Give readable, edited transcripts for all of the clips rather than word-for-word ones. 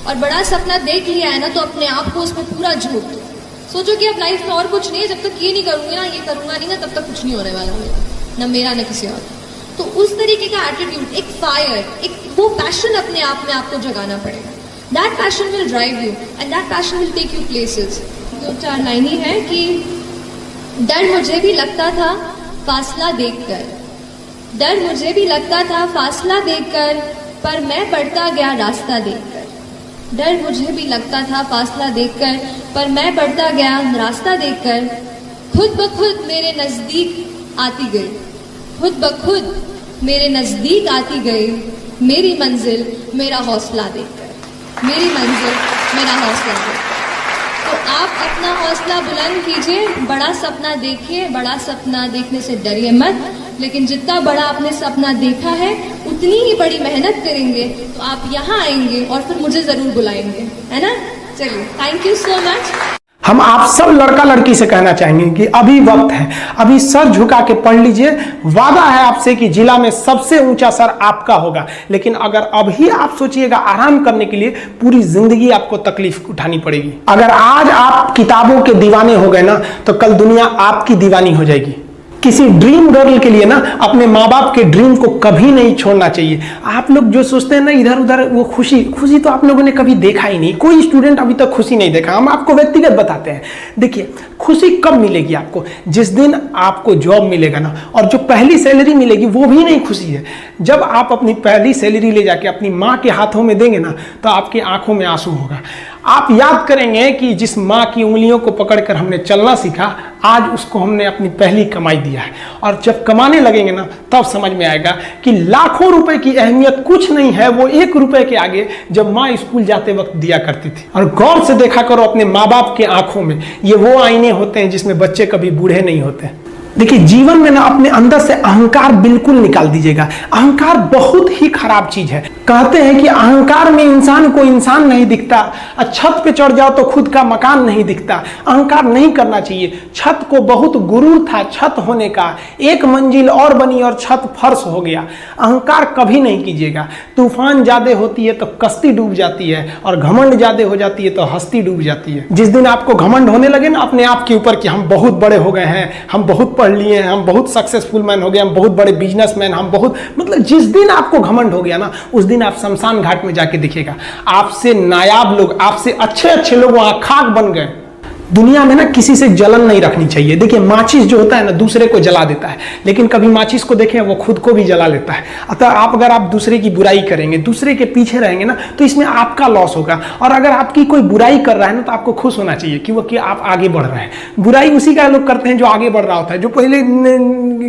और बड़ा सपना देख लिया है ना तो अपने आप को उसमें पूरा झोंक दो। सोचो कि अब लाइफ में और कुछ नहीं है, जब तक ये नहीं करूंगी ना, ये करूंगा नहीं ना, तब तक कुछ नहीं होने वाला मेरा, ना मेरा ना किसी और। तो उस तरीके का एटीट्यूड, एक फायर, एक वो पैशन अपने आप में आपको जगाना पड़ेगा। That passion will drive you and that passion will take you places. 2-4 line ही है कि डर मुझे भी लगता था फासला देखकर, डर मुझे भी लगता था फासला देखकर, पर मैं बढ़ता गया रास्ता देखकर। डर मुझे भी लगता था फासला देखकर, पर मैं बढ़ता गया रास्ता देखकर। खुद ब खुद मेरे नजदीक आती गई, खुद ब खुद मेरे नजदीक आती गई, मेरी मंजिल मेरा हौसला देखकर, मेरी मंजिल मेरा हौसला देखकर। तो आप अपना हौसला बुलंद कीजिए, बड़ा सपना देखिए, बड़ा सपना देखने से डरिए मत, लेकिन जितना बड़ा आपने सपना देखा है उतनी ही बड़ी मेहनत करेंगे तो आप यहाँ आएंगे और फिर मुझे जरूर बुलाएंगे, है ना। चलिए, थैंक यू सो मच। हम आप सब लड़का लड़की से कहना चाहेंगे कि अभी वक्त है, अभी सर झुका के पढ़ लीजिए। वादा है आपसे कि जिला में सबसे ऊंचा सर आपका होगा, लेकिन अगर अभी आप सोचिएगा आराम करने के लिए, पूरी जिंदगी आपको तकलीफ उठानी पड़ेगी। अगर आज आप किताबों के दीवाने हो गए ना, तो कल दुनिया आपकी दीवानी हो जाएगी। किसी ड्रीम गर्ल के लिए ना अपने माँ बाप के ड्रीम को कभी नहीं छोड़ना चाहिए। आप लोग जो सोचते हैं ना इधर उधर, वो खुशी तो आप लोगों ने कभी देखा ही नहीं। कोई स्टूडेंट अभी तक खुशी नहीं देखा। हम आपको व्यक्तिगत बताते हैं। देखिए, खुशी कब मिलेगी आपको? जिस दिन आपको जॉब मिलेगा ना, और जो पहली सैलरी मिलेगी वो भी नहीं खुशी है। जब आप अपनी पहली सैलरी ले जाके अपनी माँ के हाथों में देंगे ना, तो आपकी आंखों में आंसू होगा। आप याद करेंगे कि जिस माँ की उंगलियों को पकड़कर हमने चलना सीखा, आज उसको हमने अपनी पहली कमाई दिया है। और जब कमाने लगेंगे ना, तब समझ में आएगा कि लाखों रुपए की अहमियत कुछ नहीं है वो 1 रुपए के आगे, जब माँ स्कूल जाते वक्त दिया करती थी। और गौर से देखा करो अपने माँ बाप के आंखों में, ये वो आईने होते हैं जिसमें बच्चे कभी बूढ़े नहीं होते। देखिए, जीवन में ना अपने अंदर से अहंकार बिल्कुल निकाल दीजिएगा। अहंकार बहुत ही खराब चीज है। कहते हैं कि अहंकार में इंसान को इंसान नहीं दिखता, और छत पे चढ़ जाओ तो खुद का मकान नहीं दिखता। अहंकार नहीं करना चाहिए। छत को बहुत गुरूर था छत होने का, 1 मंजिल और बनी और छत फर्श हो गया। अहंकार कभी नहीं कीजिएगा। तूफान ज्यादा होती है तो कश्ती डूब जाती है, और घमंड ज्यादा हो जाती है तो हस्ती डूब जाती है। जिस दिन आपको घमंड होने लगे ना अपने आप के ऊपर कि हम बहुत बड़े हो गए हैं, हम बहुत पढ़ लिए हैं, हम बहुत सक्सेसफुल मैन हो गए, हम बहुत बड़े बिजनेसमैन, हम बहुत, मतलब जिस दिन आपको घमंड हो गया ना, उस दिन आप शमशान घाट में जाके दिखेगा आपसे नायाब लोग, आपसे अच्छे लोग वहां खाक बन गए। दुनिया में ना किसी से जलन नहीं रखनी चाहिए। देखिए, माचिस जो होता है ना दूसरे को जला देता है, लेकिन कभी माचिस को देखें वो खुद को भी जला लेता है। अतः अगर आप दूसरे की बुराई करेंगे, दूसरे के पीछे रहेंगे ना, तो इसमें आपका लॉस होगा। और अगर आपकी कोई बुराई कर रहा है ना, तो आपको खुश होना चाहिए कि आप आगे बढ़ रहे हैं। बुराई उसी का लोग करते हैं जो आगे बढ़ रहा होता है। जो पहले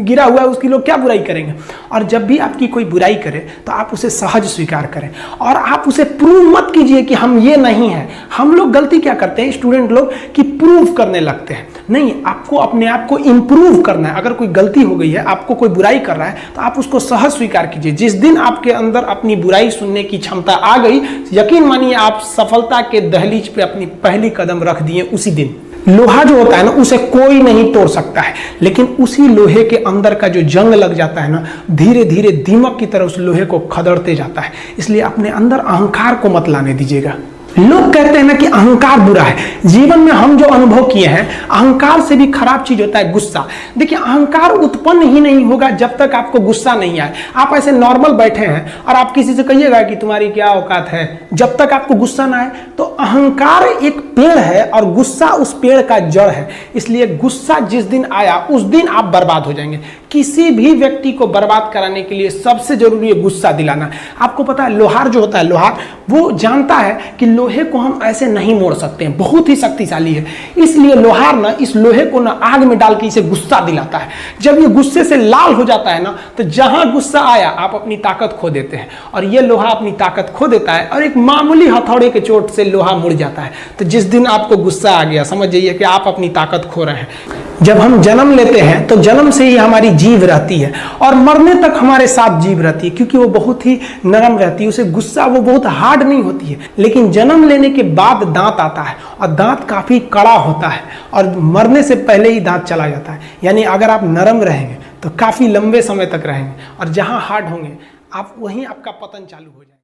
गिरा हुआ है उसकी लोग क्या बुराई करेंगे। और जब भी आपकी कोई बुराई करे तो आप उसे सहज स्वीकार करें, और आप उसे प्रूव मत कीजिए कि हम ये नहीं है। हम लोग गलती क्या करते हैं स्टूडेंट लोग, कि प्रूव करने लगते हैं। नहीं, आपको अपने आप को इंप्रूव करना है। अगर कोई गलती हो गई है, आपको कोई बुराई कर रहा है, तो आप उसको सहज स्वीकार कीजिए। जिस दिन आपके अंदर अपनी बुराई सुनने की क्षमता आ गई, यकीन मानिए आप सफलता के दहलीज पे अपनी पहली कदम रख दिए उसी दिन। लोहा जो होता है ना, उसे कोई नहीं तोड़ सकता है, लेकिन उसी लोहे के अंदर का जो जंग लग जाता है ना, धीरे धीरे दीमक की तरह उस लोहे को खदड़ते जाता है। इसलिए अपने अंदर अहंकार को मत लाने दीजिएगा। लोग कहते हैं ना कि अहंकार बुरा है। जीवन में हम जो अनुभव किए हैं, अहंकार से भी खराब चीज होता है गुस्सा। देखिए, अहंकार उत्पन्न ही नहीं होगा जब तक आपको गुस्सा नहीं आए। आप ऐसे नॉर्मल बैठे हैं और आप किसी से कहिएगा कि तुम्हारी क्या औकात है, जब तक आपको गुस्सा ना आए। तो अहंकार एक पेड़ है और गुस्सा उस पेड़ का जड़ है। इसलिए गुस्सा जिस दिन आया उस दिन आप बर्बाद हो जाएंगे। किसी भी व्यक्ति को बर्बाद कराने के लिए सबसे जरूरी है गुस्सा दिलाना। आपको पता है, लोहार जो होता है, लोहार वो जानता है कि लोहे को हम ऐसे नहीं मोड़ सकते हैं, बहुत ही शक्तिशाली है। इसलिए लोहार ना इस लोहे को ना आग में डाल के इसे गुस्सा दिलाता है। जब ये गुस्से से लाल हो जाता है ना, तो जहां गुस्सा आया आप अपनी ताकत खो देते हैं, और ये लोहा अपनी ताकत खो देता है, और एक मामूली हथौड़े के चोट से लोहा मुड़ जाता है। तो जिस दिन आपको गुस्सा आ गया, समझ जाइए कि आप अपनी ताकत खो रहे हैं। जब हम जन्म लेते हैं तो जन्म से ही हमारी जीभ रहती है, और मरने तक हमारे साथ जीभ रहती है, क्योंकि वो बहुत ही नरम रहती है। उसे गुस्सा वो बहुत हार्ड नहीं होती है। लेकिन जन्म लेने के बाद दांत आता है, और दांत काफी कड़ा होता है, और मरने से पहले ही दांत चला जाता है। यानी अगर आप नरम रहेंगे तो काफी लंबे समय तक रहेंगे, और जहां हार्ड होंगे आप वहीं आपका पतन चालू हो जाएगा।